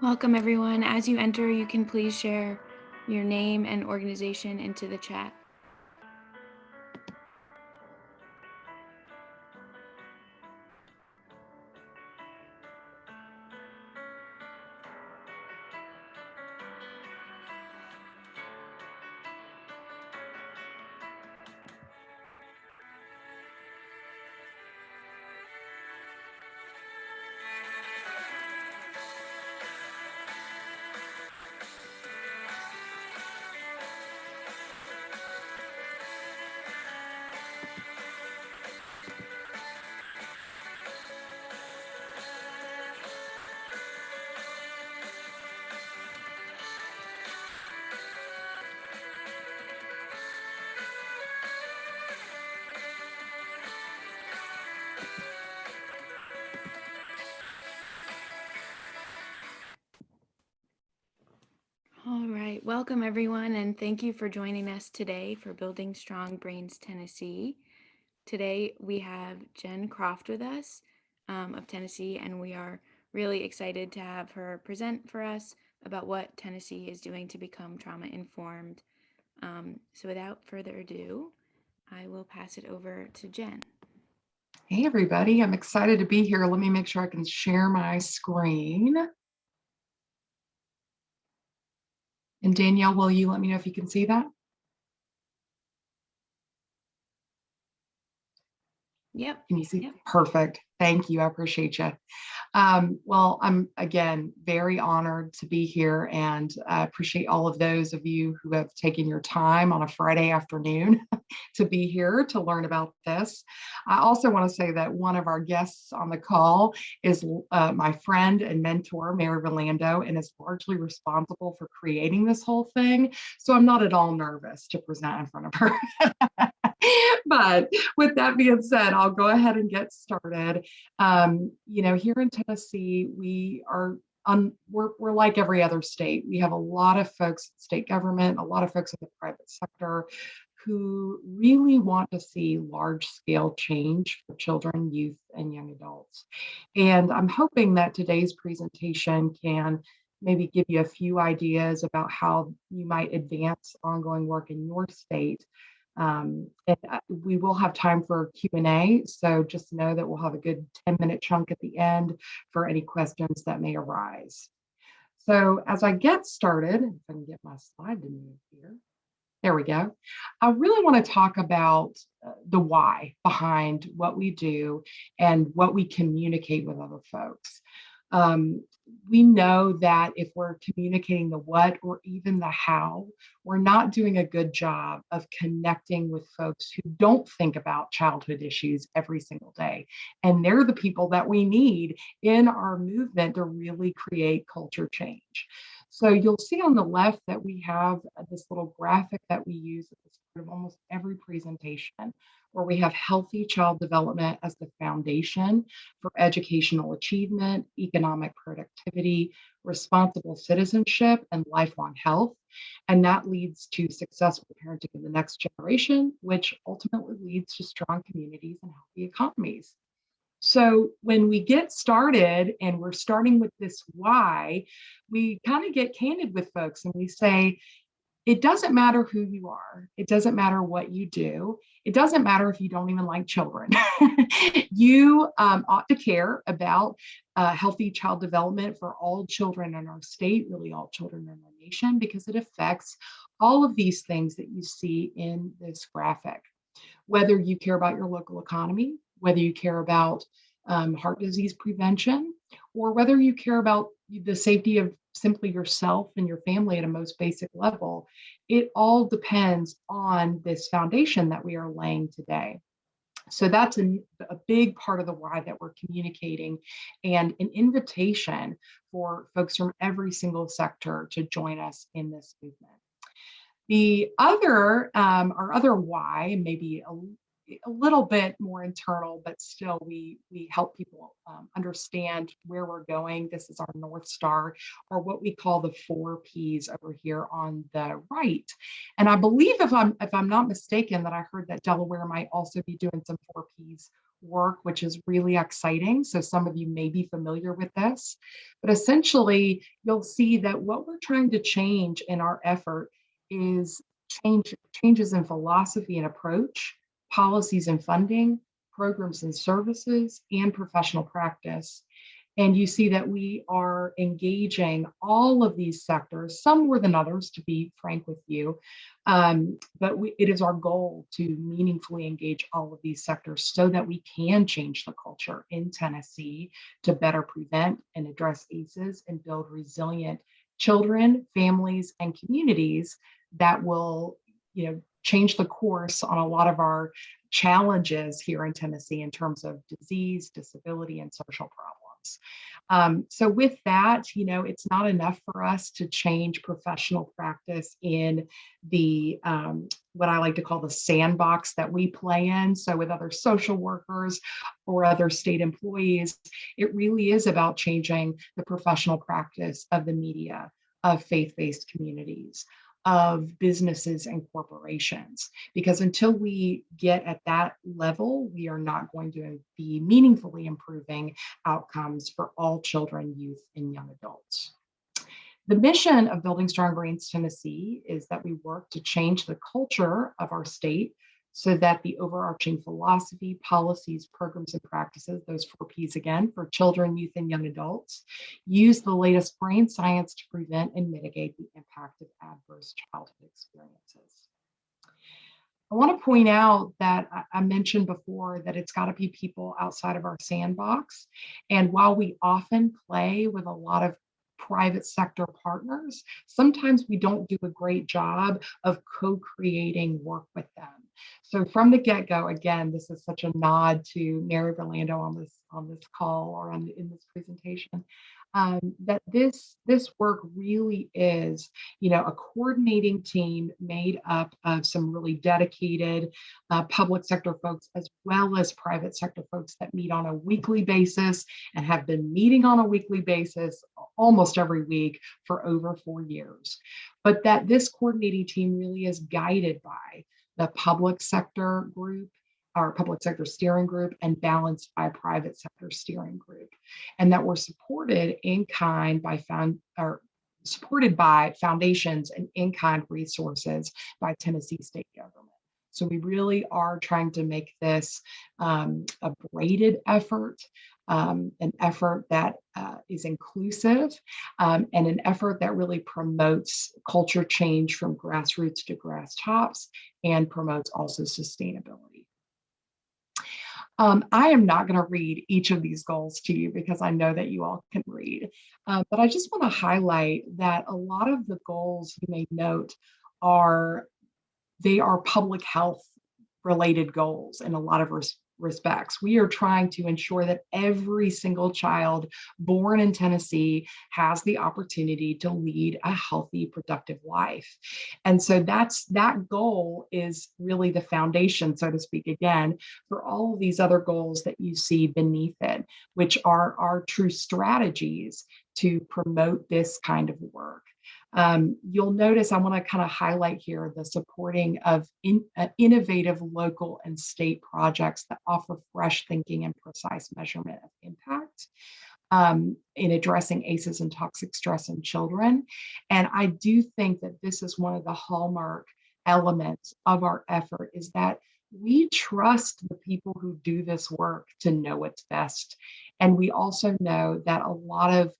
Welcome, everyone. As you enter, you can please share your name and organization into the chat. All right, welcome everyone, and thank you for joining us today for Building Strong Brains Tennessee. Today we have Jen Croft with us of Tennessee, and we are really excited to have her present for us about what Tennessee is doing to become trauma informed. So without further ado, I will pass it over to Jen. Hey, everybody. I'm excited to be here. Let me make sure I can share my screen. And Danielle, will you let me know if you can see that? Yep. Can you see? Yep. Perfect. Thank you. I appreciate you. Well, I'm again very honored to be here, and I appreciate all of those of you who have taken your time on a Friday afternoon to be here to learn about this. I also want to say that one of our guests on the call is my friend and mentor, Mary Rolando, and is largely responsible for creating this whole thing. So I'm not at all nervous to present in front of her. But with that being said, I'll go ahead and get started. Here in Tennessee, we're like every other state. We have a lot of folks in state government, a lot of folks in the private sector who really want to see large scale change for children, youth, and young adults. And I'm hoping that today's presentation can maybe give you a few ideas about how you might advance ongoing work in your state. And we will have time for Q&A, so just know that we'll have a good 10-minute chunk at the end for any questions that may arise. So as I get started, if I can get my slide to move here. There we go. I really want to talk about the why behind what we do and what we communicate with other folks. We know that if we're communicating the what or even the how, we're not doing a good job of connecting with folks who don't think about childhood issues every single day. And they're the people that we need in our movement to really create culture change. So you'll see on the left that we have this little graphic that we use at the start of almost every presentation, where we have healthy child development as the foundation for educational achievement, economic productivity, responsible citizenship, and lifelong health. And that leads to successful parenting in the next generation, which ultimately leads to strong communities and healthy economies. So when we get started and we're starting with this why, we kind of get candid with folks and we say, it doesn't matter who you are. It doesn't matter what you do. It doesn't matter if you don't even like children. You ought to care about healthy child development for all children in our state, really all children in our nation, because it affects all of these things that you see in this graphic. Whether you care about your local economy, whether you care about heart disease prevention, or whether you care about the safety of simply yourself and your family at a most basic level, it all depends on this foundation that we are laying today. So that's a big part of the why that we're communicating, and an invitation for folks from every single sector to join us in this movement. The other, our other why, maybe a little bit more internal, but still we help people understand where we're going. This is our North Star, or what we call the 4 Ps over here on the right. And I believe, if I'm not mistaken, that I heard that Delaware might also be doing some 4 Ps work, which is really exciting. So some of you may be familiar with this, but essentially you'll see that what we're trying to change in our effort is changes in philosophy and approach, policies and funding, programs and services, and professional practice. And you see that we are engaging all of these sectors, some more than others, to be frank with you. It is our goal to meaningfully engage all of these sectors so that we can change the culture in Tennessee to better prevent and address ACEs and build resilient children, families, and communities that will, change the course on a lot of our challenges here in Tennessee in terms of disease, disability, and social problems. So with that, it's not enough for us to change professional practice in the what I like to call the sandbox that we play in. So with other social workers or other state employees, it really is about changing the professional practice of the media, of faith-based communities, of businesses and corporations. Because until we get at that level, we are not going to be meaningfully improving outcomes for all children, youth, and young adults. The mission of Building Strong Brains Tennessee is that we work to change the culture of our state so that the overarching philosophy, policies, programs, and practices, those 4 Ps again, for children, youth, and young adults, use the latest brain science to prevent and mitigate the impact of adverse childhood experiences. I want to point out that I mentioned before that it's got to be people outside of our sandbox. And while we often play with a lot of private sector partners, sometimes we don't do a great job of co-creating work with them. So from the get-go, again, this is such a nod to Mary Berlando on this call or in this presentation. That this work really is, a coordinating team made up of some really dedicated public sector folks as well as private sector folks that meet on a weekly basis and have been meeting on a weekly basis almost every week for over 4 years. But that this coordinating team really is guided by the public sector group, our public sector steering group, and balanced by private sector steering group, and that we're supported in kind by supported by foundations and in-kind resources by Tennessee state government. So we really are trying to make this a braided effort, an effort that is inclusive, and an effort that really promotes culture change from grassroots to grass tops and promotes also sustainability. I am not going to read each of these goals to you because I know that you all can read, but I just want to highlight that a lot of the goals you may note they are public health related goals in a lot of respects. We are trying to ensure that every single child born in Tennessee has the opportunity to lead a healthy, productive life. And so that goal is really the foundation, so to speak, again, for all of these other goals that you see beneath it, which are our true strategies to promote this kind of work. You'll notice I want to kind of highlight here the supporting of innovative local and state projects that offer fresh thinking and precise measurement of impact in addressing ACEs and toxic stress in children. And I do think that this is one of the hallmark elements of our effort is that we trust the people who do this work to know what's best. And we also know that a lot of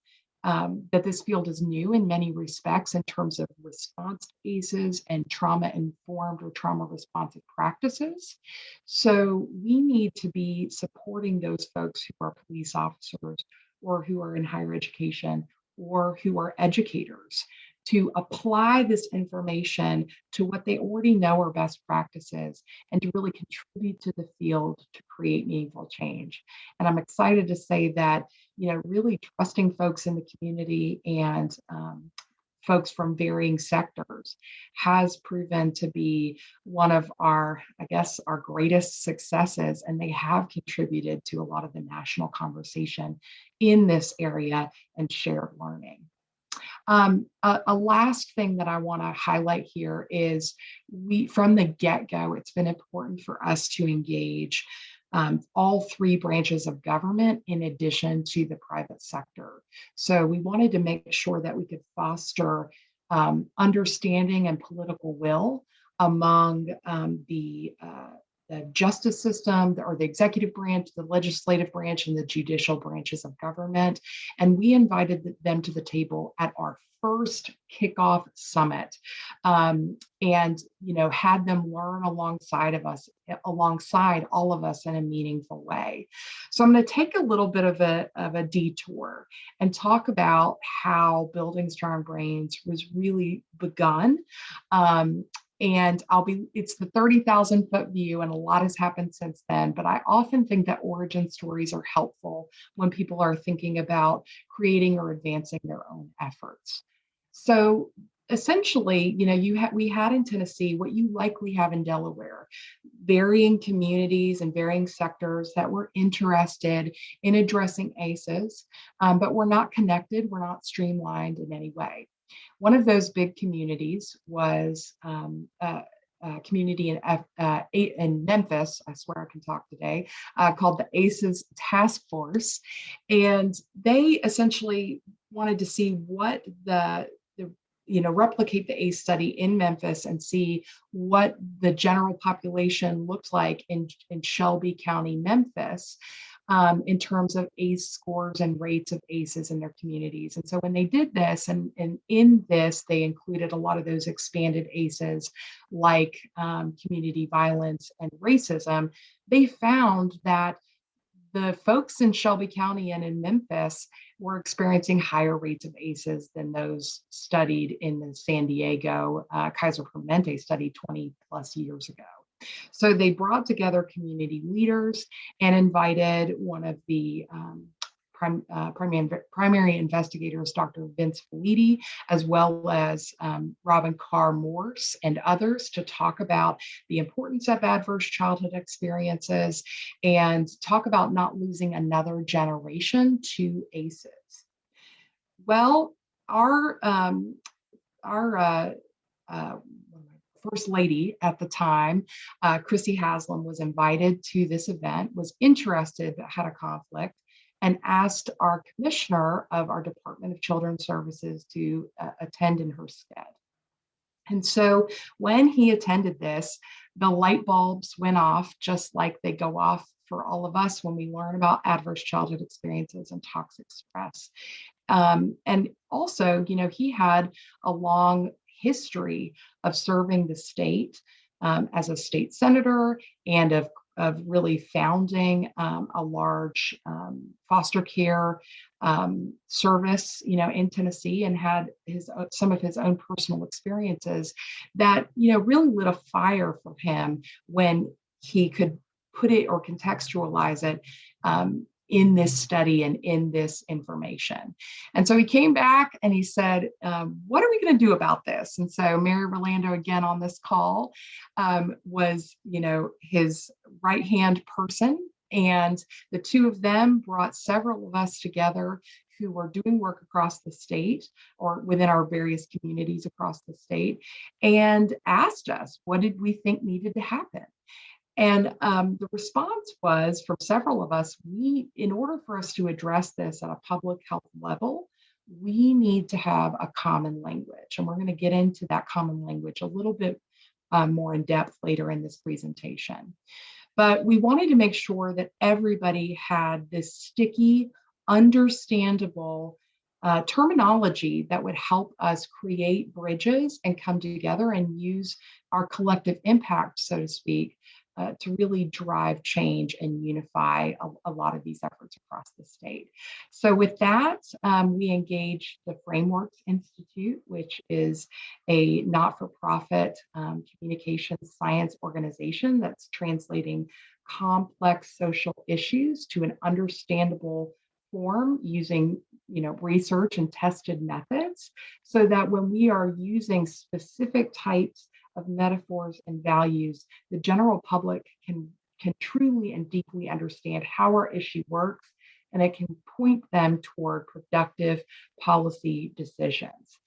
that this field is new in many respects in terms of response to ACEs and trauma-informed or trauma-responsive practices. So we need to be supporting those folks who are police officers or who are in higher education or who are educators to apply this information to what they already know are best practices and to really contribute to the field to create meaningful change. And I'm excited to say that, really trusting folks in the community and folks from varying sectors has proven to be one of our greatest successes, and they have contributed to a lot of the national conversation in this area and shared learning. A last thing that I want to highlight here is from the get-go, it's been important for us to engage all three branches of government in addition to the private sector. So we wanted to make sure that we could foster understanding and political will among the justice system or the executive branch, the legislative branch, and the judicial branches of government. And we invited them to the table at our first kickoff summit, and had them learn alongside all of us in a meaningful way. So I'm going to take a little bit of a detour and talk about how Building Strong Brains was really begun. And it's the 30,000 foot view, and a lot has happened since then. But I often think that origin stories are helpful when people are thinking about creating or advancing their own efforts. So essentially, we had in Tennessee what you likely have in Delaware, varying communities and varying sectors that were interested in addressing ACEs, but we're not connected, we're not streamlined in any way. One of those big communities was a community in Memphis, I swear I can talk today, called the ACEs Task Force. And they essentially wanted to see what replicate the ACE study in Memphis and see what the general population looked like in Shelby County, Memphis, in terms of ACE scores and rates of ACEs in their communities. And so when they did this, and in this, they included a lot of those expanded ACEs like community violence and racism, they found that the folks in Shelby County and in Memphis were experiencing higher rates of ACEs than those studied in the San Diego Kaiser Permanente study 20 plus years ago. So they brought together community leaders and invited one of the primary investigators, Dr. Vince Felitti, as well as Robin Carr Morse and others, to talk about the importance of adverse childhood experiences and talk about not losing another generation to ACEs. Well, our First Lady at the time, Chrissy Haslam, was invited to this event, was interested but had a conflict, and asked our commissioner of our Department of Children's Services to attend in her stead. And so when he attended this, the light bulbs went off just like they go off for all of us when we learn about adverse childhood experiences and toxic stress. And also, he had a long history of serving the state as a state senator and of really founding a large foster care service, in Tennessee, and had some of his own personal experiences that, really lit a fire for him when he could put it or contextualize it in this study and in this information. And so he came back and he said, what are we going to do about this? And so Mary Rolando, again on this call, was, his right-hand person. And the two of them brought several of us together who were doing work across the state or within our various communities across the state, and asked us, what did we think needed to happen? And the response was from several of us, in order for us to address this at a public health level, we need to have a common language. And we're going to get into that common language a little bit more in depth later in this presentation. But we wanted to make sure that everybody had this sticky, understandable terminology that would help us create bridges and come together and use our collective impact, so to speak, to really drive change and unify a lot of these efforts across the state. So with that, we engaged the Frameworks Institute, which is a not-for-profit communications science organization that's translating complex social issues to an understandable form using research and tested methods, so that when we are using specific types of metaphors and values, the general public can truly and deeply understand how our issue works, and it can point them toward productive policy decisions.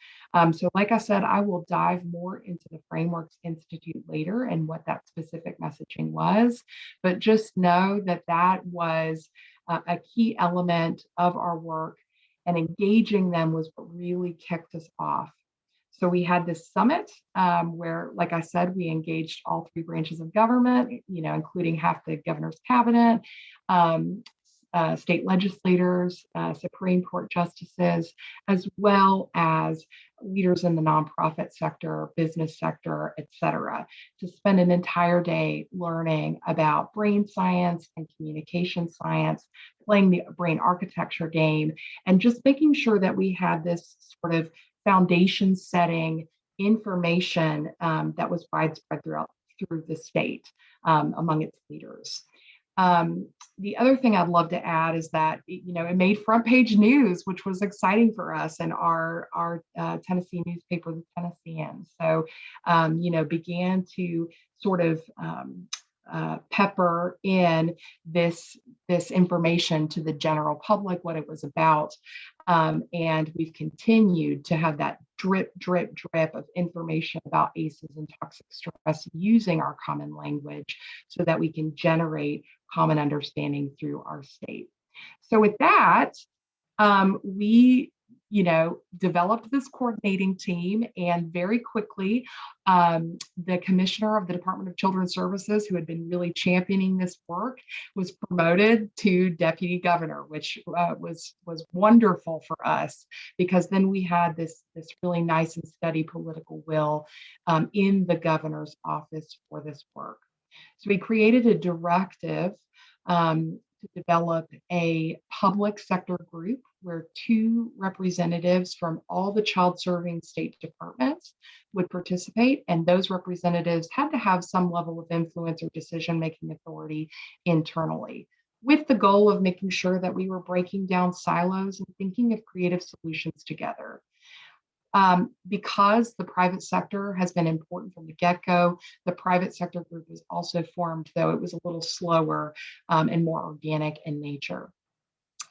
So like I said, I will dive more into the Frameworks Institute later and what that specific messaging was, but just know that that was a key element of our work, and engaging them was what really kicked us off. So we had this summit where, like I said, we engaged all three branches of government, including half the governor's cabinet, um, state legislators, Supreme Court justices, as well as leaders in the nonprofit sector, business sector, et cetera, to spend an entire day learning about brain science and communication science, playing the brain architecture game, and just making sure that we had this sort of foundation setting information that was widespread through the state among its leaders. Um, the other thing I'd love to add is that it made front page news, which was exciting for us and our Tennessee newspaper, the Tennessean. So began to sort of pepper in this information to the general public, what it was about. And we've continued to have that drip, drip, drip of information about ACEs and toxic stress using our common language so that we can generate common understanding through our state. So with that, we developed this coordinating team, and very quickly, the commissioner of the Department of Children's Services, who had been really championing this work, was promoted to deputy governor, which was wonderful for us, because then we had this really nice and steady political will in the governor's office for this work. So we created a directive to develop a public sector group where 2 representatives from all the child serving state departments would participate. And those representatives had to have some level of influence or decision-making authority internally, with the goal of making sure that we were breaking down silos and thinking of creative solutions together. Because the private sector has been important from the get-go, the private sector group was also formed, though it was a little slower and more organic in nature.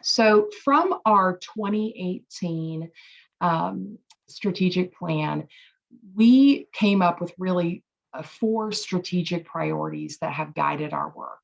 So from our 2018 strategic plan, we came up with really 4 strategic priorities that have guided our work.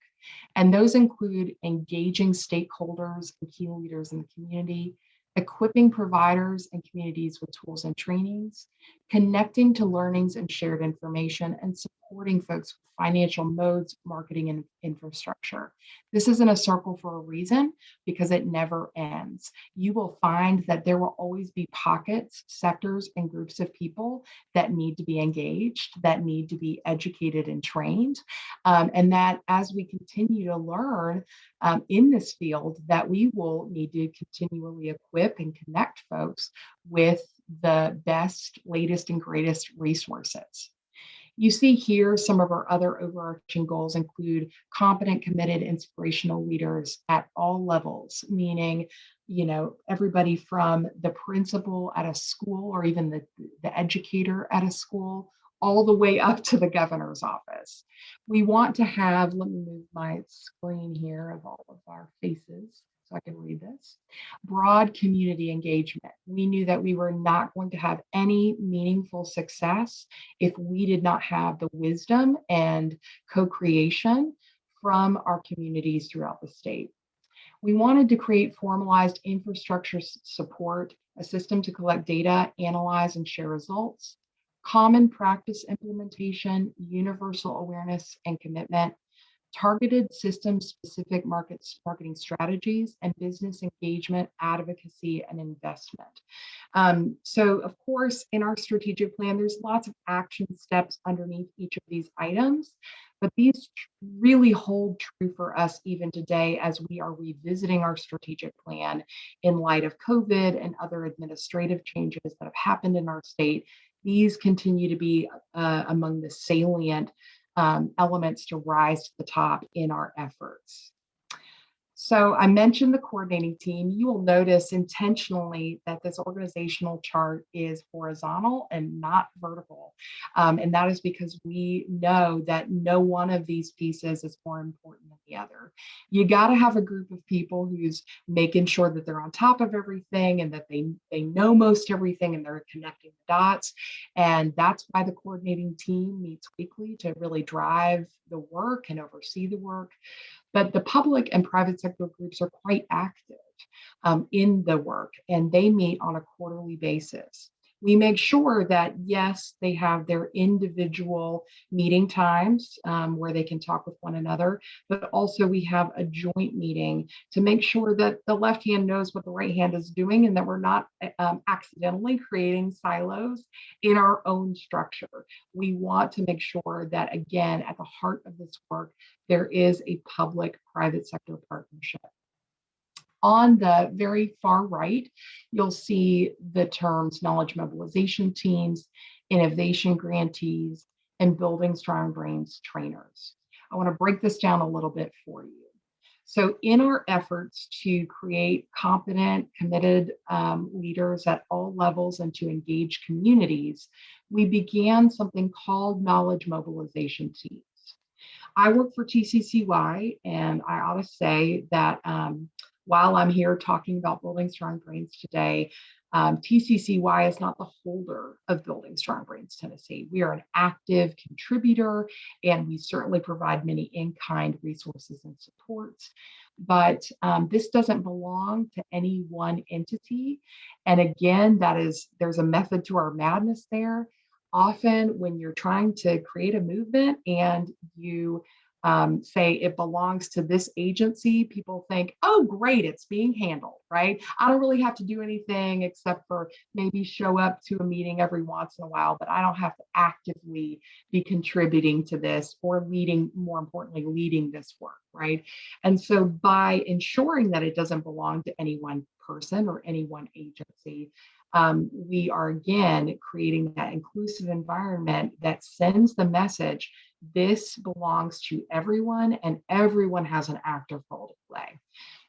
And those include engaging stakeholders and key leaders in the community, equipping providers and communities with tools and trainings, connecting to learnings and shared information, and supporting folks with financial modes, marketing, and infrastructure. This is in a circle for a reason, because it never ends. You will find that there will always be pockets, sectors, and groups of people that need to be engaged, that need to be educated and trained, and that as we continue to learn in this field, that we will need to continually equip and connect folks with the best, latest, and greatest resources. You see here some of our other overarching goals include competent, committed, inspirational leaders at all levels, meaning, everybody from the principal at a school or even the educator at a school, all the way up to the governor's office. We want to have, let me move my screen here of all of our faces so I can read this. Broad community engagement. We knew that we were not going to have any meaningful success if we did not have the wisdom and co-creation from our communities throughout the state. We wanted to create formalized infrastructure support, a system to collect data, analyze, and share results, common practice implementation, universal awareness and commitment, targeted system-specific marketing strategies, and business engagement, advocacy, and investment. So of course, in our strategic plan, there's lots of action steps underneath each of these items, but these really hold true for us even today as we are revisiting our strategic plan in light of COVID and other administrative changes that have happened in our state. These continue to be among the salient elements to rise to the top in our efforts. So I mentioned the coordinating team. You will notice intentionally that this organizational chart is horizontal and not vertical. And that is because we know that no one of these pieces is more important than the other. You got to have a group of people who's making sure that they're on top of everything and that they know most everything and they're connecting the dots. And that's why the coordinating team meets weekly to really drive the work and oversee the work. But the public and private sector groups are quite active in the work, and they meet on a quarterly basis. We make sure that, yes, they have their individual meeting times where they can talk with one another, but also we have a joint meeting to make sure that the left hand knows what the right hand is doing and that we're not accidentally creating silos in our own structure. We want to make sure that, again, at the heart of this work, there is a public-private sector partnership. On the very far right, you'll see the terms knowledge mobilization teams, innovation grantees, and building strong brains trainers. I want to break this down a little bit for you. So in our efforts to create competent, committed leaders at all levels and to engage communities, we began something called knowledge mobilization teams. I work for TCCY, and I ought to say that while I'm here talking about Building Strong Brains today, TCCY is not the holder of Building Strong Brains Tennessee. We are an active contributor, and we certainly provide many in-kind resources and supports. But this doesn't belong to any one entity. And again, there's a method to our madness there. Often when you're trying to create a movement and you say it belongs to this agency, people think, oh, great, it's being handled, right? I don't really have to do anything except for maybe show up to a meeting every once in a while, but I don't have to actively be contributing to this or leading, more importantly, leading this work, right? And so by ensuring that it doesn't belong to any one person or any one agency, we are again creating that inclusive environment that sends the message this belongs to everyone and everyone has an active role to play.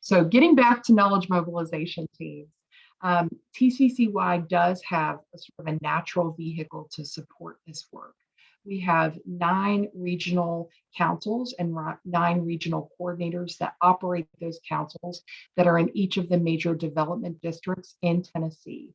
So getting back to knowledge mobilization teams, TCCY does have a sort of a natural vehicle to support this work. We have 9 regional councils and 9 regional coordinators that operate those councils that are in each of the major development districts in Tennessee.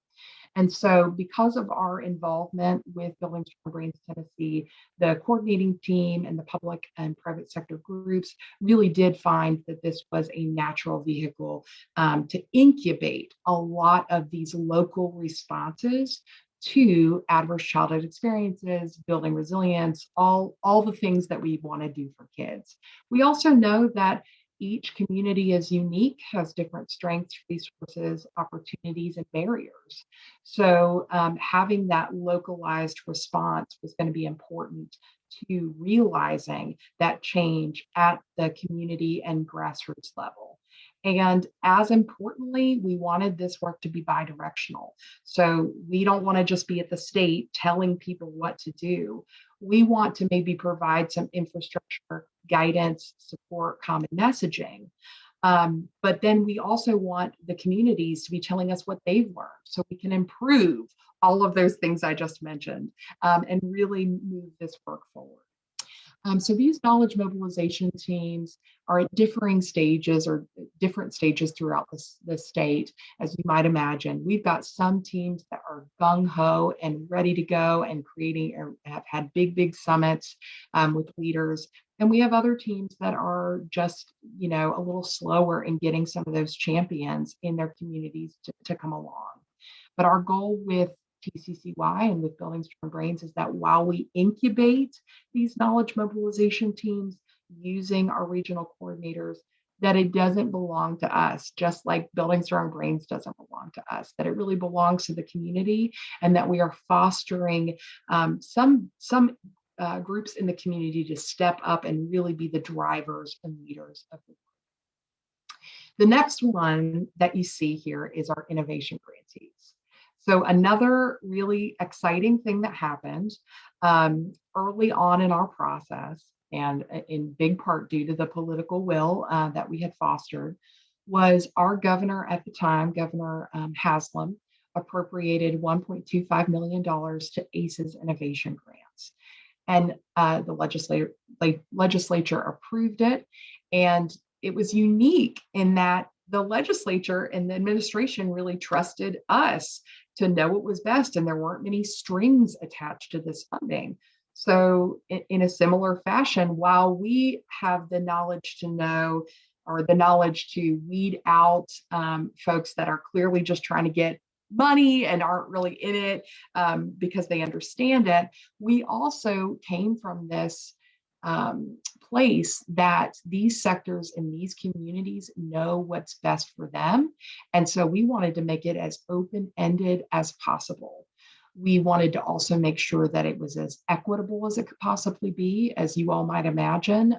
And so because of our involvement with Building Strong Brains Tennessee, the coordinating team and the public and private sector groups really did find that this was a natural vehicle to incubate a lot of these local responses to adverse childhood experiences, building resilience, all the things that we want to do for kids. We also know that each community is unique, has different strengths, resources, opportunities, and barriers. So having that localized response was going to be important to realizing that change at the community and grassroots level. And as importantly, we wanted this work to be bidirectional. So we don't want to just be at the state telling people what to do. We want to maybe provide some infrastructure, guidance, support, common messaging. But then we also want the communities to be telling us what they've learned so we can improve all of those things I just mentioned and really move this work forward. So these knowledge mobilization teams are at differing stages or different stages throughout the state, as you might imagine. We've got some teams that are gung-ho and ready to go and creating or have had big summits with leaders. And we have other teams that are just, a little slower in getting some of those champions in their communities to come along. But our goal with TCCY and with Building Strong Brains is that while we incubate these knowledge mobilization teams using our regional coordinators, that it doesn't belong to us, just like Building Strong Brains doesn't belong to us, that it really belongs to the community and that we are fostering some groups in the community to step up and really be the drivers and leaders of the work. The next one that you see here is our innovation grantees. So another really exciting thing that happened early on in our process, and in big part due to the political will that we had fostered, was our governor at the time, Governor Haslam, appropriated $1.25 million to ACES innovation grants. And the legislature approved it. And it was unique in that the legislature and the administration really trusted us to know what was best, and there weren't many strings attached to this funding. So, in a similar fashion, while we have the knowledge to know or the knowledge to weed out folks that are clearly just trying to get money and aren't really in it because they understand it, we also came from this place that these sectors and these communities know what's best for them. And so we wanted to make it as open ended as possible. We wanted to also make sure that it was as equitable as it could possibly be. As you all might imagine,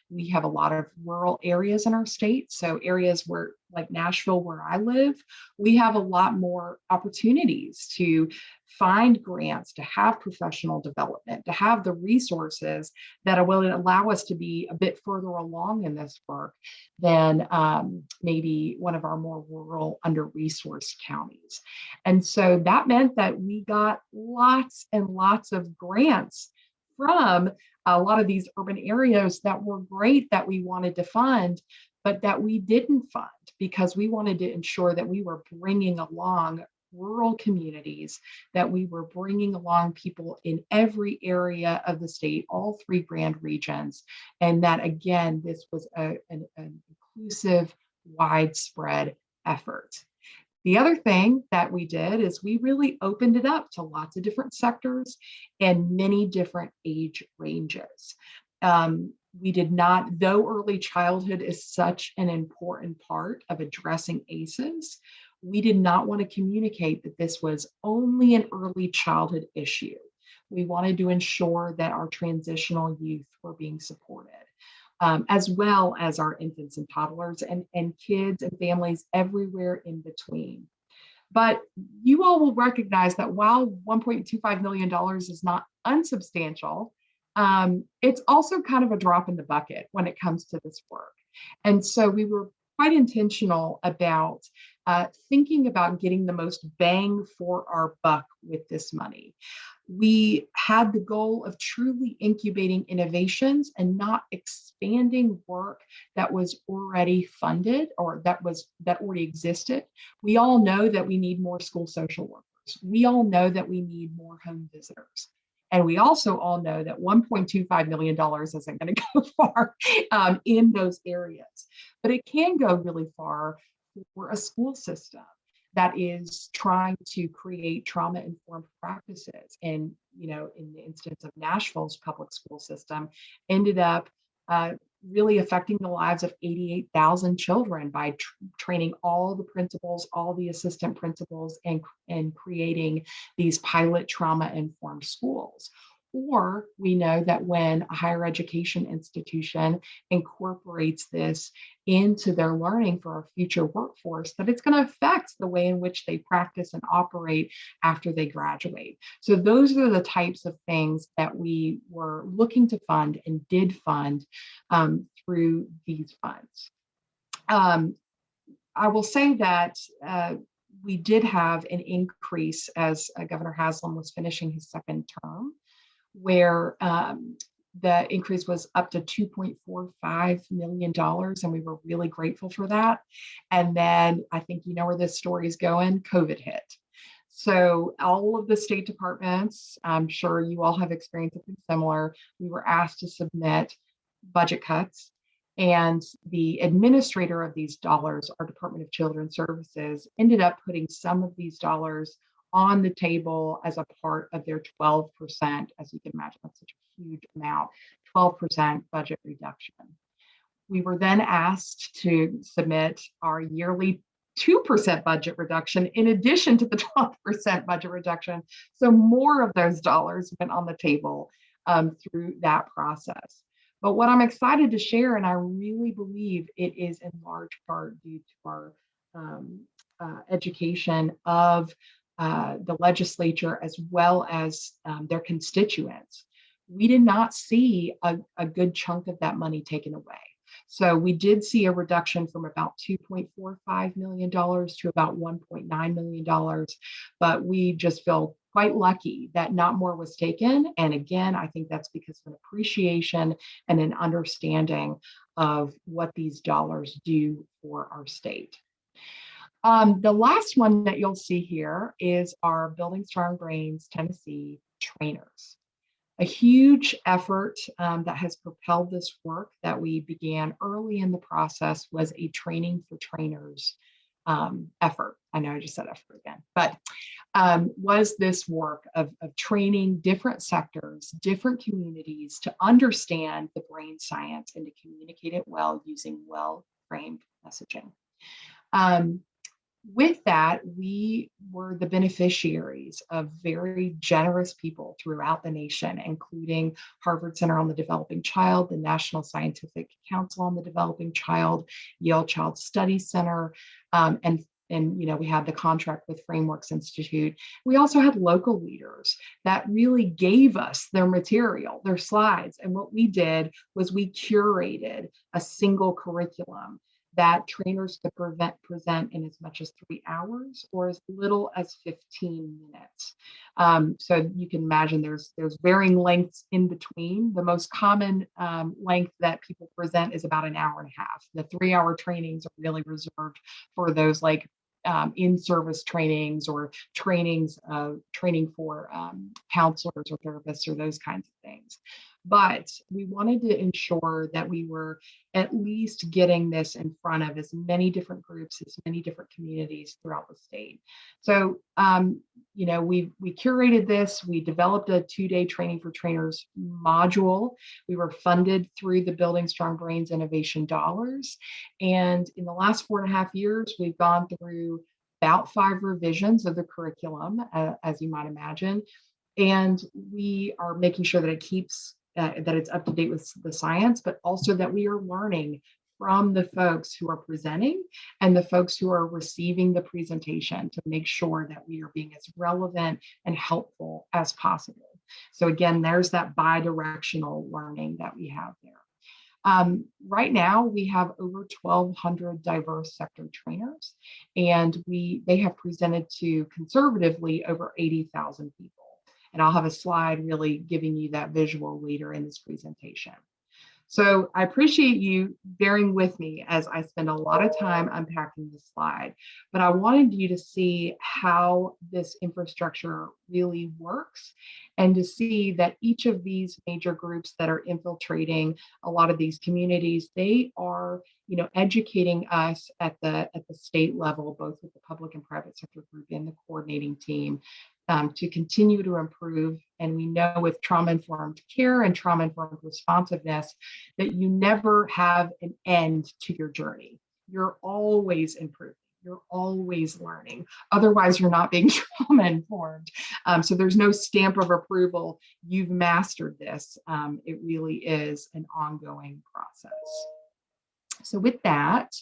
we have a lot of rural areas in our state. So, areas where, like Nashville, where I live, we have a lot more opportunities to find grants, to have professional development, to have the resources that will allow us to be a bit further along in this work than maybe one of our more rural, under-resourced counties. And so that meant that we got lots and lots of grants from a lot of these urban areas that were great that we wanted to fund, but that we didn't fund because we wanted to ensure that we were bringing along rural communities, that we were bringing along people in every area of the state, all three grand regions, and that again, this was an inclusive, widespread effort. The other thing that we did is we really opened it up to lots of different sectors and many different age ranges. We did not, though early childhood is such an important part of addressing ACEs, we did not want to communicate that this was only an early childhood issue. We wanted to ensure that our transitional youth were being supported, as well as our infants and toddlers and kids and families everywhere in between. But you all will recognize that while $1.25 million is not unsubstantial, it's also kind of a drop in the bucket when it comes to this work. And so we were quite intentional about thinking about getting the most bang for our buck with this money. We had the goal of truly incubating innovations and not expanding work that was already funded or that already existed. We all know that we need more school social workers. We all know that we need more home visitors. And we also all know that $1.25 million isn't going to go far in those areas, but it can go really far for a school system that is trying to create trauma-informed practices. And, in the instance of Nashville's public school system, ended up really affecting the lives of 88,000 children by training all the principals, all the assistant principals, and creating these pilot trauma-informed schools. Or we know that when a higher education institution incorporates this into their learning for our future workforce, that it's going to affect the way in which they practice and operate after they graduate. So those are the types of things that we were looking to fund and did fund through these funds. I will say that we did have an increase as Governor Haslam was finishing his second term, where the increase was up to $2.45 million, and we were really grateful for that. And then I think you know where this story is going, COVID hit. So all of the state departments, I'm sure you all have experienced something similar, we were asked to submit budget cuts. And the administrator of these dollars, our Department of Children's Services, ended up putting some of these dollars on the table as a part of their 12%, as you can imagine, that's such a huge amount, 12% budget reduction. We were then asked to submit our yearly 2% budget reduction in addition to the 12% budget reduction. So more of those dollars went on the table through that process. But what I'm excited to share, and I really believe it is in large part due to our education of the legislature as well as their constituents, we did not see a good chunk of that money taken away. So we did see a reduction from about $2.45 million to about $1.9 million, but we just feel quite lucky that not more was taken. And again, I think that's because of an appreciation and an understanding of what these dollars do for our state. The last one that you'll see here is our Building Strong Brains Tennessee trainers. A huge effort that has propelled this work that we began early in the process was a training for trainers effort. I know I just said effort again, but was this work of training different sectors, different communities to understand the brain science and to communicate it well using well-framed messaging. With that, we were the beneficiaries of very generous people throughout the nation, including Harvard Center on the Developing Child, the National Scientific Council on the Developing Child, Yale Child Study Center, and we had the contract with Frameworks Institute. We also had local leaders that really gave us their material, their slides. And what we did was we curated a single curriculum that trainers could present in as much as 3 hours or as little as 15 minutes. So you can imagine there's varying lengths in between. The most common length that people present is about an hour and a half. The 3-hour trainings are really reserved for those like in-service trainings or training for counselors or therapists or those kinds of things. But we wanted to ensure that we were at least getting this in front of as many different groups, as many different communities throughout the state. So, we curated this. We developed a 2-day training for trainers module. We were funded through the Building Strong Brains Innovation Dollars. And in the last 4.5 years, we've gone through about 5 revisions of the curriculum, as you might imagine. And we are making sure that it keeps that it's up to date with the science, but also that we are learning from the folks who are presenting and the folks who are receiving the presentation to make sure that we are being as relevant and helpful as possible. So again, there's that bi-directional learning that we have there. Right now, we have over 1,200 diverse sector trainers, and they have presented to conservatively over 80,000 people. And I'll have a slide really giving you that visual later in this presentation. So I appreciate you bearing with me as I spend a lot of time unpacking this slide, but I wanted you to see how this infrastructure really works and to see that each of these major groups that are infiltrating a lot of these communities, they are educating us at the state level, both with the public and private sector group and the coordinating team, to continue to improve. And we know with trauma-informed care and trauma-informed responsiveness that you never have an end to your journey. You're always improving. You're always learning. Otherwise, you're not being trauma-informed. So there's no stamp of approval. You've mastered this. It really is an ongoing process. So with that,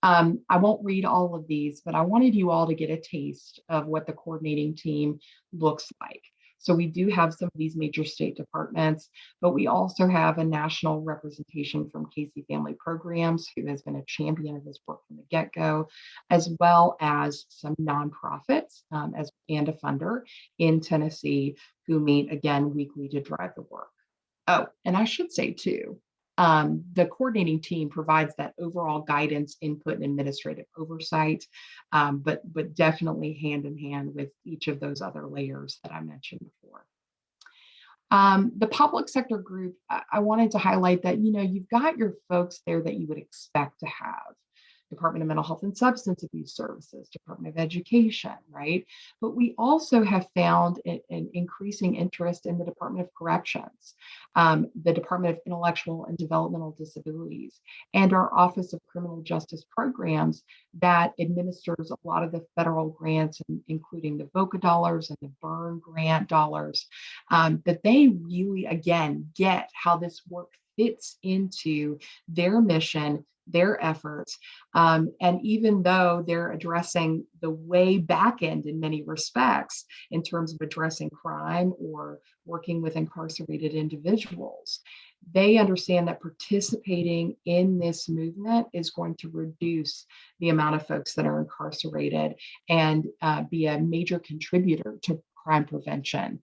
I won't read all of these, but I wanted you all to get a taste of what the coordinating team looks like. So we do have some of these major state departments, but we also have a national representation from Casey Family Programs, who has been a champion of this work from the get-go, as well as some nonprofits and a funder in Tennessee who meet again weekly to drive the work. Oh, and I should say too, the coordinating team provides that overall guidance, input, and administrative oversight, but definitely hand in hand with each of those other layers that I mentioned before. The public sector group, I wanted to highlight that, you've got your folks there that you would expect to have. Department of Mental Health and Substance Abuse Services, Department of Education, right? But we also have found an increasing interest in the Department of Corrections, the Department of Intellectual and Developmental Disabilities, and our Office of Criminal Justice Programs that administers a lot of the federal grants, including the VOCA dollars and the Burn Grant dollars, that they really, again, get how this work fits into their mission, their efforts. And even though they're addressing the way back end in many respects, in terms of addressing crime or working with incarcerated individuals, they understand that participating in this movement is going to reduce the amount of folks that are incarcerated and be a major contributor to crime prevention.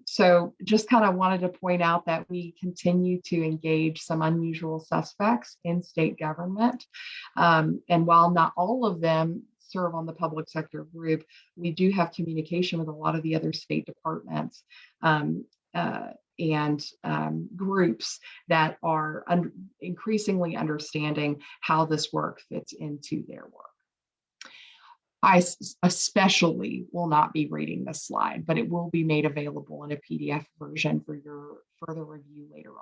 So just kind of wanted to point out that we continue to engage some unusual suspects in state government. And while not all of them serve on the public sector group, we do have communication with a lot of the other state departments um, and groups that are increasingly understanding how this work fits into their work. I especially will not be reading this slide, but it will be made available in a PDF version for your further review later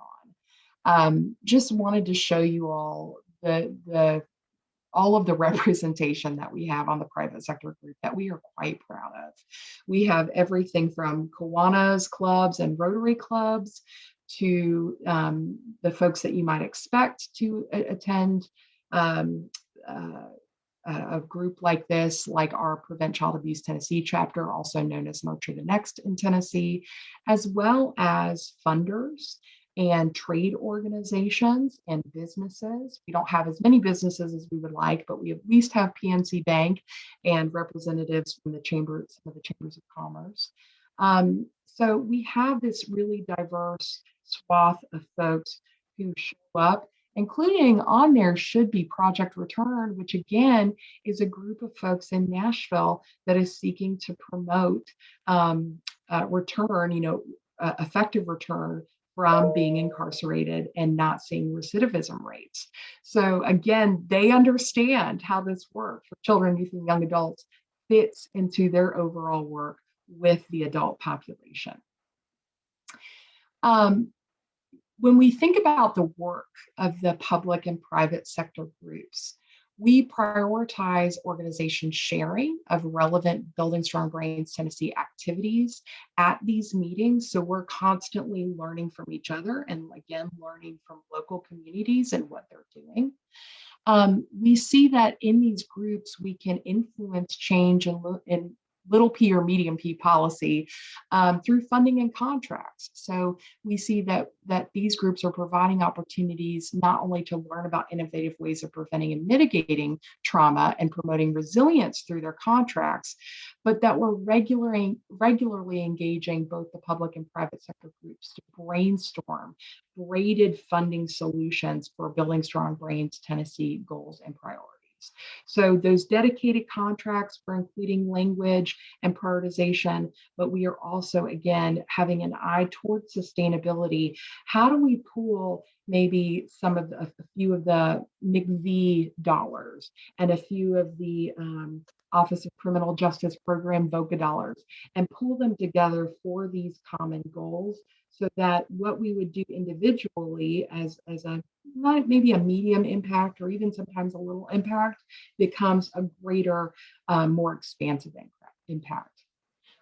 on. Just wanted to show you all all of the representation that we have on the private sector group that we are quite proud of. We have everything from Kiwanis clubs and Rotary clubs to the folks that you might expect to attend a group like this, like our Prevent Child Abuse Tennessee chapter, also known as Nurture the Next in Tennessee, as well as funders and trade organizations and businesses. We don't have as many businesses as we would like, but we at least have PNC Bank and representatives from some of the chambers of commerce. So we have this really diverse swath of folks who show up, including on there should be Project Return, which again is a group of folks in Nashville that is seeking to promote return, effective return from being incarcerated and not seeing recidivism rates. So again, they understand how this work for children, youth, and young adults fits into their overall work with the adult population. When we think about the work of the public and private sector groups, we prioritize organization sharing of relevant Building Strong Brains Tennessee activities at these meetings. So we're constantly learning from each other and again, learning from local communities and what they're doing. We see that in these groups, we can influence change in little p or medium p policy through funding and contracts. So we see that these groups are providing opportunities not only to learn about innovative ways of preventing and mitigating trauma and promoting resilience through their contracts, but that we're regularly engaging both the public and private sector groups to brainstorm braided funding solutions for Building Strong Brains Tennessee goals and priorities. So those dedicated contracts for including language and prioritization, but we are also, again, having an eye towards sustainability. How do we pool maybe a few of the McV dollars and a few of the Office of Criminal Justice Program VOCA dollars and pull them together for these common goals, so that what we would do individually as maybe a medium impact or even sometimes a little impact becomes a greater, more expansive impact.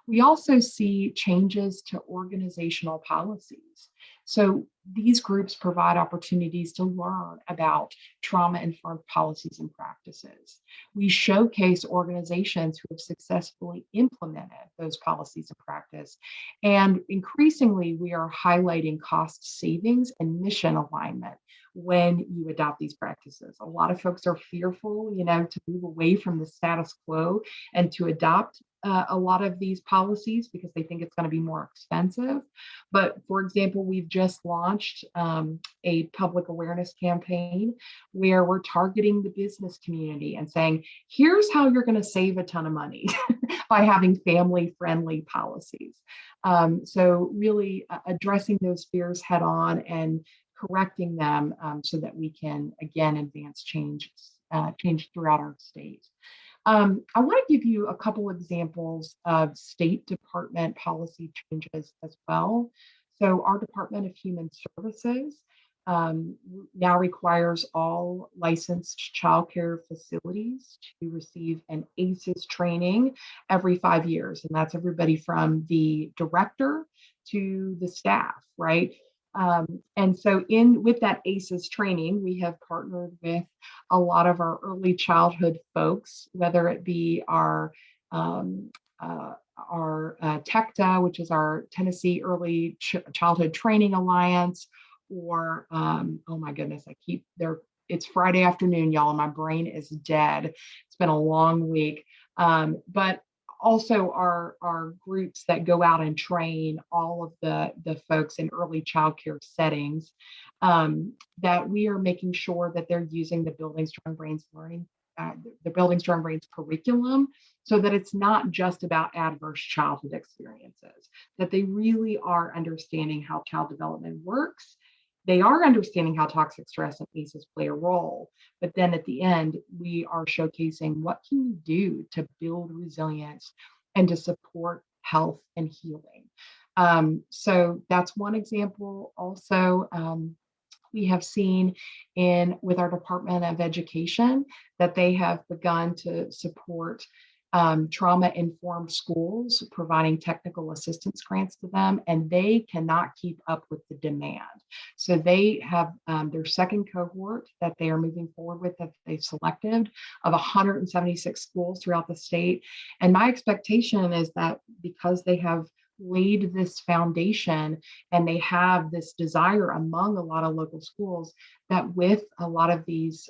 We also see changes to organizational policies. So these groups provide opportunities to learn about trauma-informed policies and practices. We showcase organizations who have successfully implemented those policies and practice. And increasingly, we are highlighting cost savings and mission alignment when you adopt these practices. A lot of folks are fearful, to move away from the status quo and to adopt a lot of these policies because they think it's going to be more expensive. But for example, we've just launched a public awareness campaign where we're targeting the business community and saying, here's how you're going to save a ton of money by having family-friendly policies. So really addressing those fears head on and correcting them so that we can, again, advance change throughout our state. I want to give you a couple examples of State Department policy changes as well. So our Department of Human Services now requires all licensed childcare facilities to receive an ACEs training every 5 years. And that's everybody from the director to the staff, right? And so with that ACEs training, we have partnered with a lot of our early childhood folks, whether it be our TECTA, which is our Tennessee Early Childhood Training Alliance, or oh my goodness, it's Friday afternoon, y'all, and my brain is dead. It's been a long week, but also our groups that go out and train all of the folks in early childcare settings, that we are making sure that they're using the Building Strong Brains learning, the Building Strong Brains curriculum, so that it's not just about adverse childhood experiences, that they really are understanding how child development works. They are understanding how toxic stress and ACEs play a role. But then at the end, we are showcasing what can you do to build resilience and to support health and healing. So that's one example. Also, we have seen with our Department of Education that they have begun to support trauma-informed schools, providing technical assistance grants to them, and they cannot keep up with the demand. So they have their second cohort that they are moving forward with, that they've selected, of 176 schools throughout the state. And my expectation is that because they have laid this foundation and they have this desire among a lot of local schools, that with a lot of these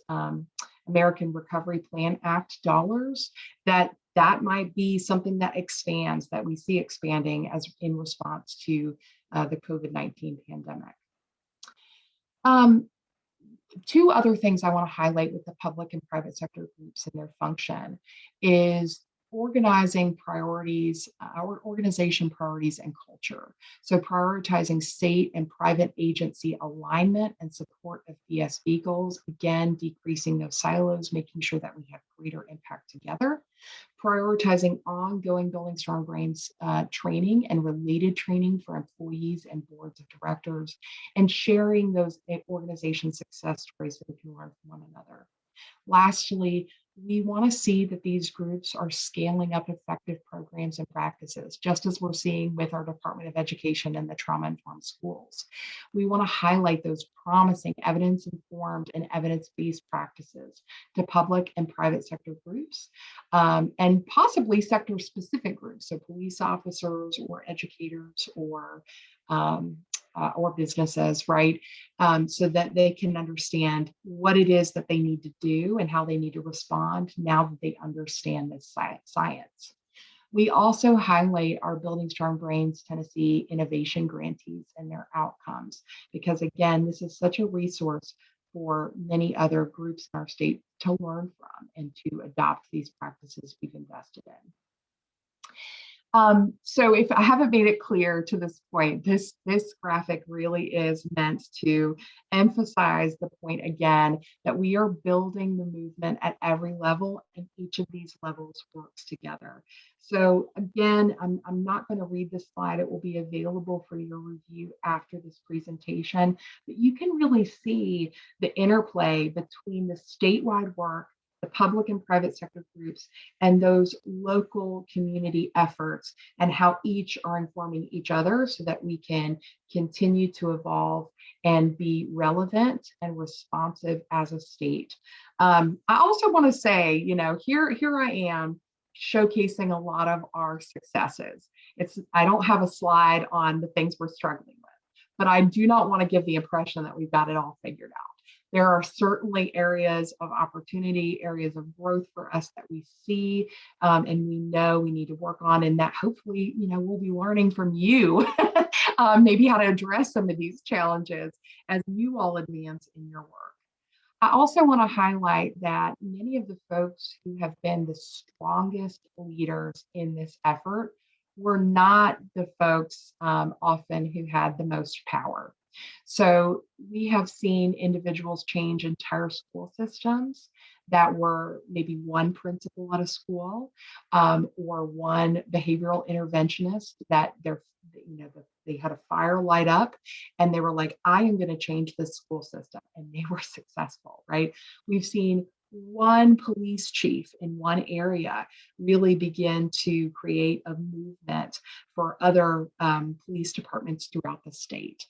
American Recovery Plan Act dollars, that might be something that expands, that we see expanding as in response to the COVID-19 pandemic. Two other things I want to highlight with the public and private sector groups and their function is organizing priorities, our organization priorities and culture. So prioritizing state and private agency alignment and support of BSB goals, again, decreasing those silos, making sure that we have greater impact together. Prioritizing ongoing Building Strong Brains training and related training for employees and boards of directors, and sharing those organization success stories so we can learn from one another. Lastly, we want to see that these groups are scaling up effective programs and practices, just as we're seeing with our Department of Education and the trauma-informed schools. We want to highlight those promising evidence-informed and evidence-based practices to public and private sector groups, and possibly sector-specific groups, so police officers or educators or businesses, right? So that they can understand what it is that they need to do and how they need to respond now that they understand this science. We also highlight our Building Strong Brains Tennessee innovation grantees and their outcomes, because again, this is such a resource for many other groups in our state to learn from and to adopt these practices we've invested in. So if I haven't made it clear to this point, this graphic really is meant to emphasize the point again that we are building the movement at every level, and each of these levels works together. So again, I'm not going to read this slide. It will be available for your review after this presentation, but you can really see the interplay between the statewide work, the public and private sector groups, and those local community efforts, and how each are informing each other so that we can continue to evolve and be relevant and responsive as a state. I also want to say, here I am showcasing a lot of our successes. I don't have a slide on the things we're struggling with, but I do not want to give the impression that we've got it all figured out. There are certainly areas of opportunity, areas of growth for us that we see, and we know we need to work on, and that hopefully, we'll be learning from you, maybe how to address some of these challenges as you all advance in your work. I also want to highlight that many of the folks who have been the strongest leaders in this effort were not the folks often who had the most power. So we have seen individuals change entire school systems that were maybe one principal at a school, or one behavioral interventionist that they had a fire light up and they were like, I am going to change this school system, and they were successful, right? We've seen one police chief in one area really begin to create a movement for other police departments throughout the state.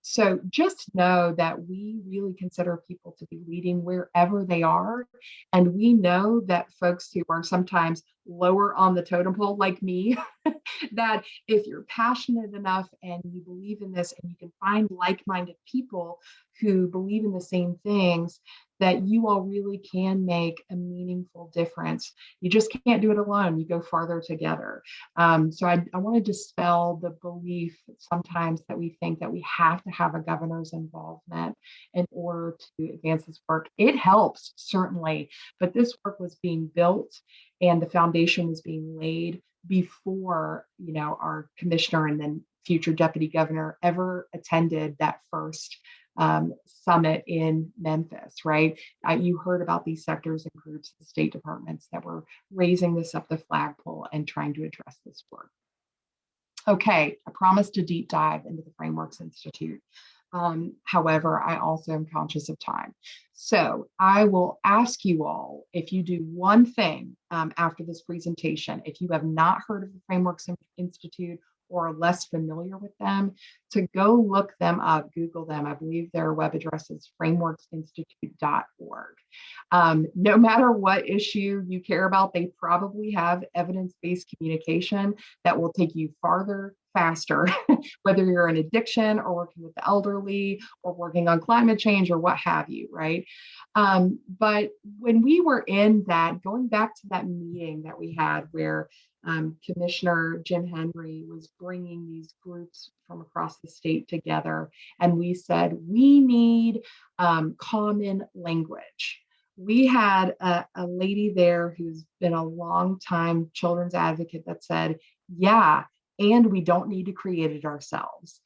So just know that we really consider people to be leading wherever they are. And we know that folks who are sometimes lower on the totem pole like me, that if you're passionate enough and you believe in this and you can find like-minded people who believe in the same things, that you all really can make a meaningful difference. You just can't do it alone. You go farther together. So I want to dispel the belief sometimes that we think that we have to have a governor's involvement in order to advance this work. It helps, certainly, but this work was being built and the foundation was being laid before, our commissioner and then future deputy governor ever attended that first summit in Memphis, right? You heard about these sectors and groups, the state departments that were raising this up the flagpole and trying to address this work. Okay, I promised to deep dive into the Frameworks Institute. However, I also am conscious of time. So I will ask you all, if you do one thing after this presentation, if you have not heard of the Frameworks Institute or are less familiar with them, to go look them up, Google them. I believe their web address is frameworksinstitute.org. No matter what issue you care about, they probably have evidence-based communication that will take you farther, faster, whether you're in addiction or working with the elderly or working on climate change or what have you, right? But when we were in that, going back to that meeting that we had where Commissioner Jim Henry was bringing these groups from across the state together, and we said, we need common language. We had a lady there who's been a long time children's advocate that said, yeah, and we don't need to create it ourselves.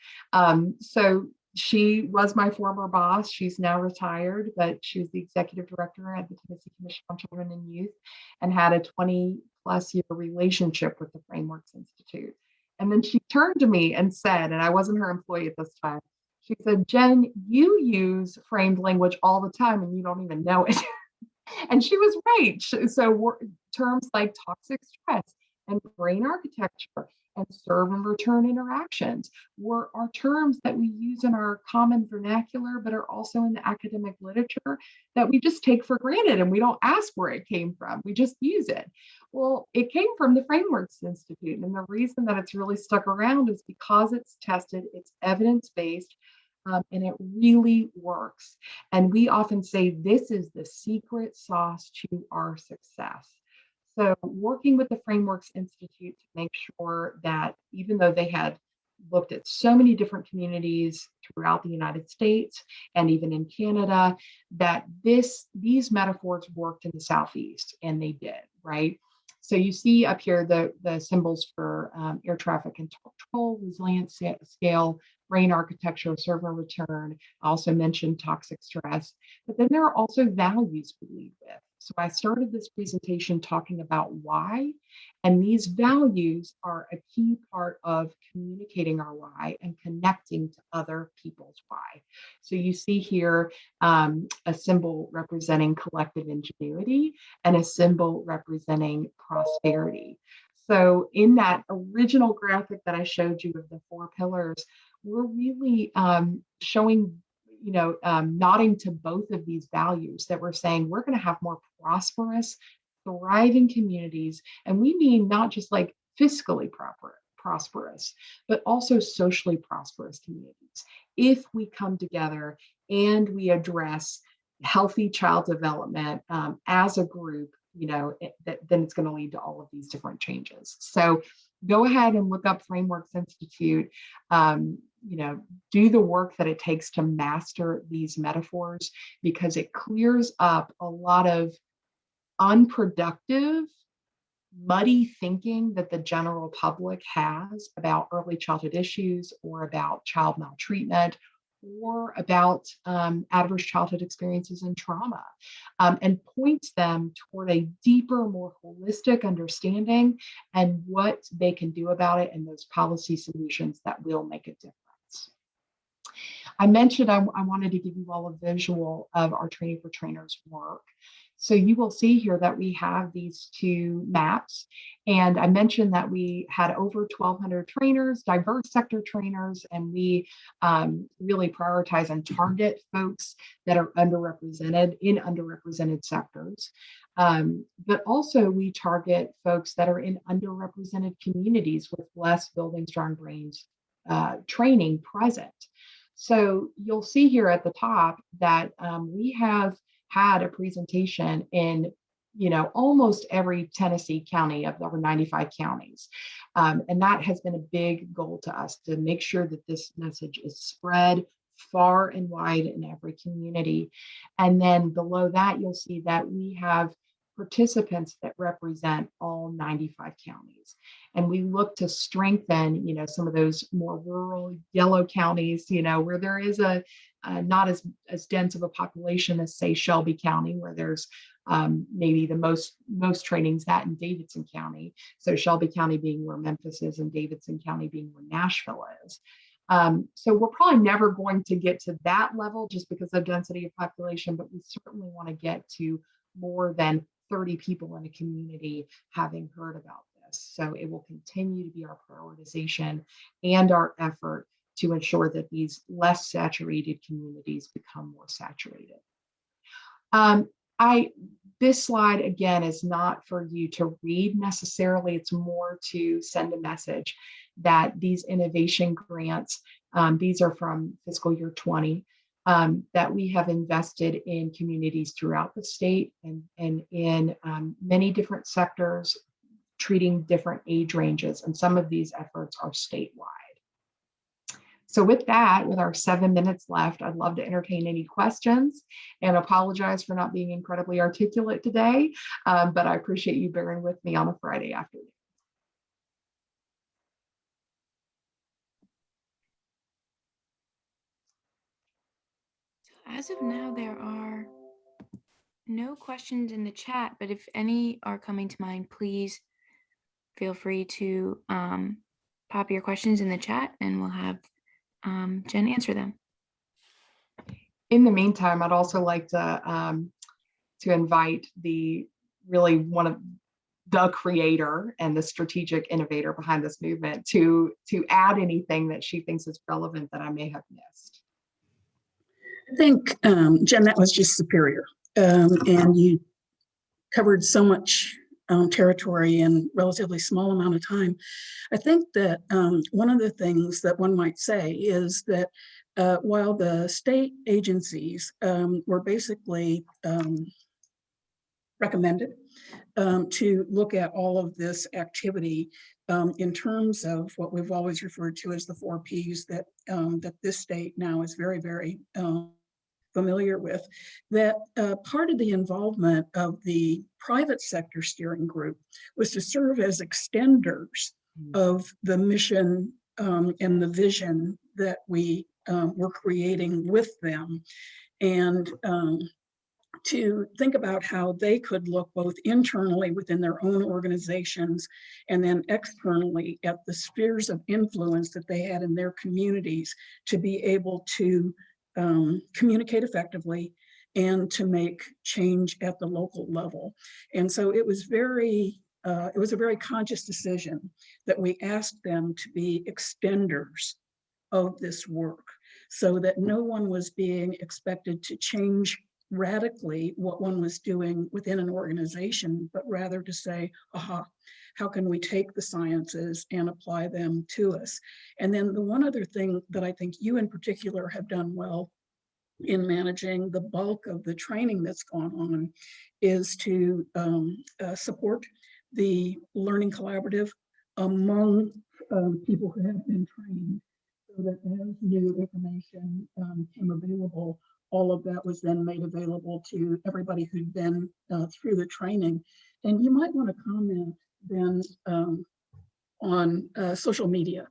So she was my former boss. She's now retired, but she was the executive director at the Tennessee Commission on Children and Youth and had a 20-plus-year relationship with the Frameworks Institute. And then she turned to me and said, and I wasn't her employee at this time, she said, Jen, you use framed language all the time and you don't even know it. And she was right. So terms like toxic stress and brain architecture and serve and return interactions are terms that we use in our common vernacular, but are also in the academic literature that we just take for granted and we don't ask where it came from. We just use it. Well, it came from the Frameworks Institute. And the reason that it's really stuck around is because it's tested, it's evidence-based, and it really works. And we often say this is the secret sauce to our success. So working with the Frameworks Institute to make sure that even though they had looked at so many different communities throughout the United States and even in Canada, that these metaphors worked in the Southeast, and they did, right? So you see up here the symbols for air traffic control, resilience scale, brain architecture, serve and return. I also mentioned toxic stress, but then there are also values we lead with. So I started this presentation talking about why, and these values are a key part of communicating our why and connecting to other people's why. So you see here a symbol representing collective ingenuity and a symbol representing prosperity. So in that original graphic that I showed you of the 4 pillars, we're really showing, nodding to both of these values, that we're saying we're going to have more prosperous, thriving communities. And we mean not just like fiscally prosperous, but also socially prosperous communities. If we come together and we address healthy child development as a group, then it's going to lead to all of these different changes. So go ahead and look up Frameworks Institute. Do the work that it takes to master these metaphors, because it clears up a lot of unproductive, muddy thinking that the general public has about early childhood issues or about child maltreatment or about adverse childhood experiences and trauma, and points them toward a deeper, more holistic understanding and what they can do about it and those policy solutions that will make a difference. I mentioned I wanted to give you all a visual of our Training for Trainers work. So you will see here that we have these two maps. And I mentioned that we had over 1,200 trainers, diverse sector trainers, and we really prioritize and target folks that are underrepresented in underrepresented sectors. But also we target folks that are in underrepresented communities with less Building Strong Brains training present. So you'll see here at the top that we have had a presentation in almost every Tennessee county of over 95 counties. And that has been a big goal to us, to make sure that this message is spread far and wide in every community. And then below that, you'll see that we have participants that represent all 95 counties. And we look to strengthen, some of those more rural yellow counties, where there is not as dense of a population as, say, Shelby County, where there's maybe the most trainings that in Davidson County. So Shelby County being where Memphis is and Davidson County being where Nashville is. So we're probably never going to get to that level just because of density of population, but we certainly want to get to more than 30 people in a community having heard about this. So it will continue to be our prioritization and our effort to ensure that these less saturated communities become more saturated. This slide, again, is not for you to read necessarily. It's more to send a message that these innovation grants, these are from fiscal year 20, that we have invested in communities throughout the state and in many different sectors, treating different age ranges. And some of these efforts are statewide. So with that, with our 7 minutes left, I'd love to entertain any questions and apologize for not being incredibly articulate today, but I appreciate you bearing with me on a Friday afternoon. So as of now, there are no questions in the chat, but if any are coming to mind, please feel free to pop your questions in the chat and we'll have Jen answer them. In the meantime, I'd also like to invite one of the creator and the strategic innovator behind this movement to add anything that she thinks is relevant that I may have missed. I think, Jen, that was just superior. And you covered so much territory in relatively small amount of time. I think that one of the things that one might say is that while the state agencies were basically recommended to look at all of this activity in terms of what we've always referred to as the 4 Ps that this state now is very, very familiar with, that part of the involvement of the private sector steering group was to serve as extenders of the mission and the vision that we were creating with them, and to think about how they could look both internally within their own organizations and then externally at the spheres of influence that they had in their communities to be able to communicate effectively and to make change at the local level. And so it was it was a very conscious decision that we asked them to be extenders of this work, so that no one was being expected to change radically what one was doing within an organization, but rather to say, aha, how can we take the sciences and apply them to us? And then the one other thing that I think you in particular have done well in managing the bulk of the training that's gone on is to support the learning collaborative among people who have been trained, so that as new information came available, all of that was then made available to everybody who'd been through the training. And you might want to comment then on social media,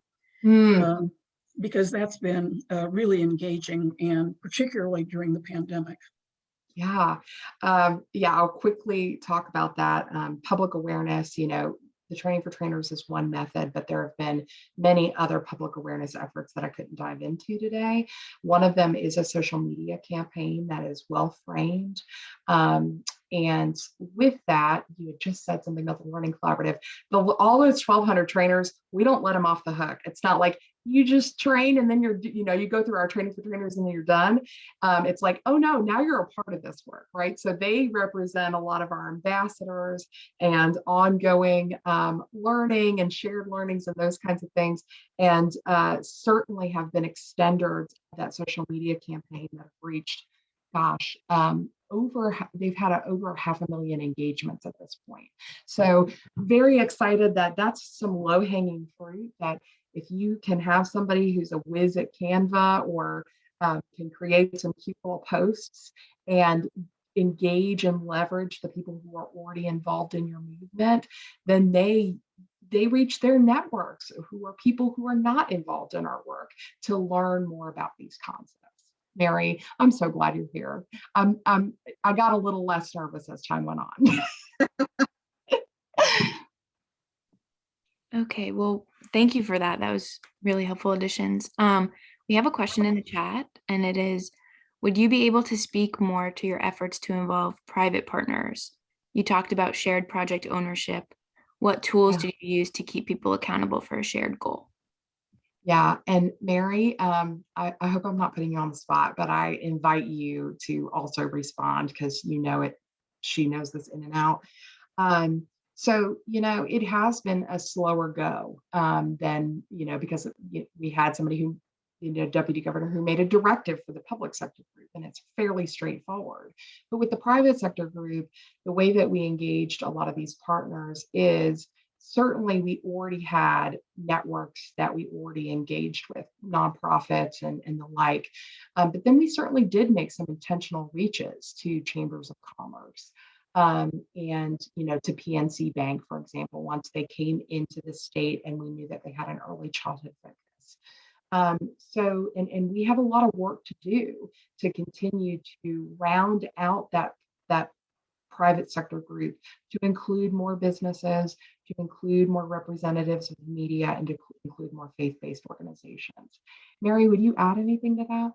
because that's been really engaging, and particularly during the pandemic. Yeah, I'll quickly talk about that. Public awareness, the Training for Trainers is one method, but there have been many other public awareness efforts that I couldn't dive into today. One of them is a social media campaign that is well framed. And with that, you had just said something about the Learning Collaborative. All those 1,200 trainers, we don't let them off the hook. It's not like you just train and then you go through our Training for Trainers and then you're done. It's like, oh no, now you're a part of this work, right? So they represent a lot of our ambassadors and ongoing learning and shared learnings and those kinds of things. And certainly have been extenders of that social media campaign that have reached, gosh, they've had over 500,000 engagements at this point. So very excited that that's some low-hanging fruit, that if you can have somebody who's a whiz at Canva or can create some cute little posts and engage and leverage the people who are already involved in your movement, then they reach their networks who are people who are not involved in our work to learn more about these concepts. Mary, I'm so glad you're here. I got a little less nervous as time went on. Okay, well, thank you for that. That was really helpful additions. We have a question in the chat, and it is, would you be able to speak more to your efforts to involve private partners? You talked about shared project ownership. What tools do you use to keep people accountable for a shared goal? Yeah, and Mary, I hope I'm not putting you on the spot, but I invite you to also respond because you know it. She knows this in and out. So, it has been a slower go than, because we had somebody who, deputy governor who made a directive for the public sector group, and it's fairly straightforward. But with the private sector group, the way that we engaged a lot of these partners is certainly we already had networks that we already engaged with, nonprofits and the like. But then we certainly did make some intentional reaches to chambers of commerce. And to PNC Bank, for example, once they came into the state and we knew that they had an early childhood focus. And we have a lot of work to do to continue to round out that private sector group, to include more businesses, to include more representatives of the media, and to include more faith-based organizations. Mary, would you add anything to that?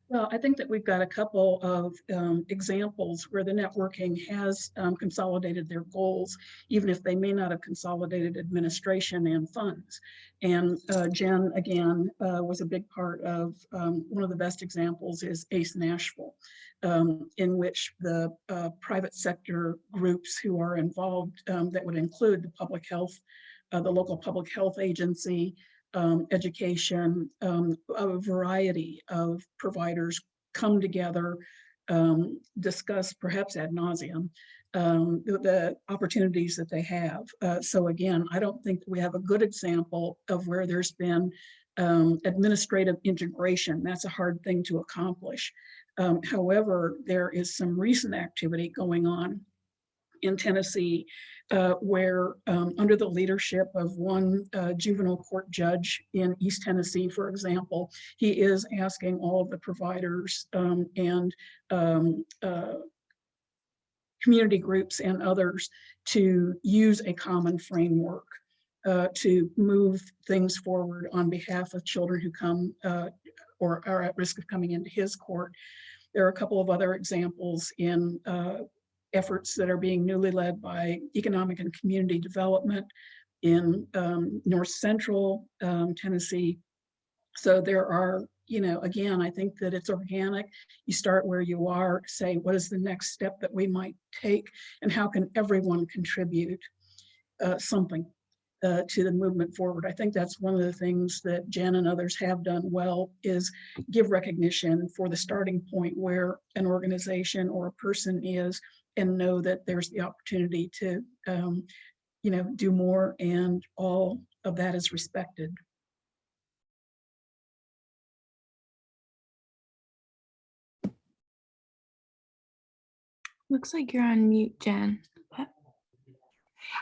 Well, I think that we've got a couple of examples where the networking has consolidated their goals, even if they may not have consolidated administration and funds. And Jen, again, was a big part of one of the best examples is ACE Nashville, in which the private sector groups who are involved, that would include the public health, the local public health agency, education, a variety of providers come together, discuss perhaps ad nauseum the opportunities that they have. So again, I don't think we have a good example of where there's been administrative integration. That's a hard thing to accomplish. However, there is some recent activity going on in Tennessee, where under the leadership of one juvenile court judge in East Tennessee, for example, he is asking all of the providers and community groups and others to use a common framework to move things forward on behalf of children who come or are at risk of coming into his court. There are a couple of other examples in efforts that are being newly led by Economic and Community Development in North Central Tennessee. So there are, again, I think that it's organic. You start where you are, say, what is the next step that we might take, and how can everyone contribute something to the movement forward. I think that's one of the things that Jen and others have done well, is give recognition for the starting point where an organization or a person is, and know that there's the opportunity to, do more, and all of that is respected. Looks like you're on mute, Jen.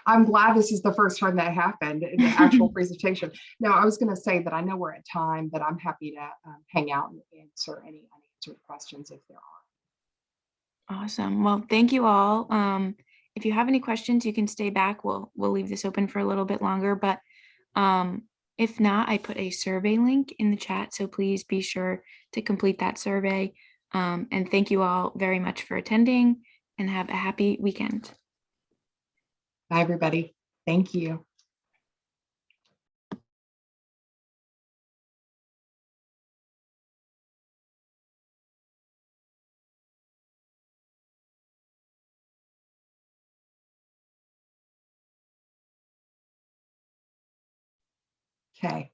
I'm glad this is the first time that happened in the actual presentation. Now, I was going to say that I know we're at time, but I'm happy to hang out and answer any unanswered questions if there are. Awesome. Well, thank you all. If you have any questions, you can stay back. We'll leave this open for a little bit longer, but if not, I put a survey link in the chat, so please be sure to complete that survey. And thank you all very much for attending, and have a happy weekend. Bye, everybody. Thank you. Okay.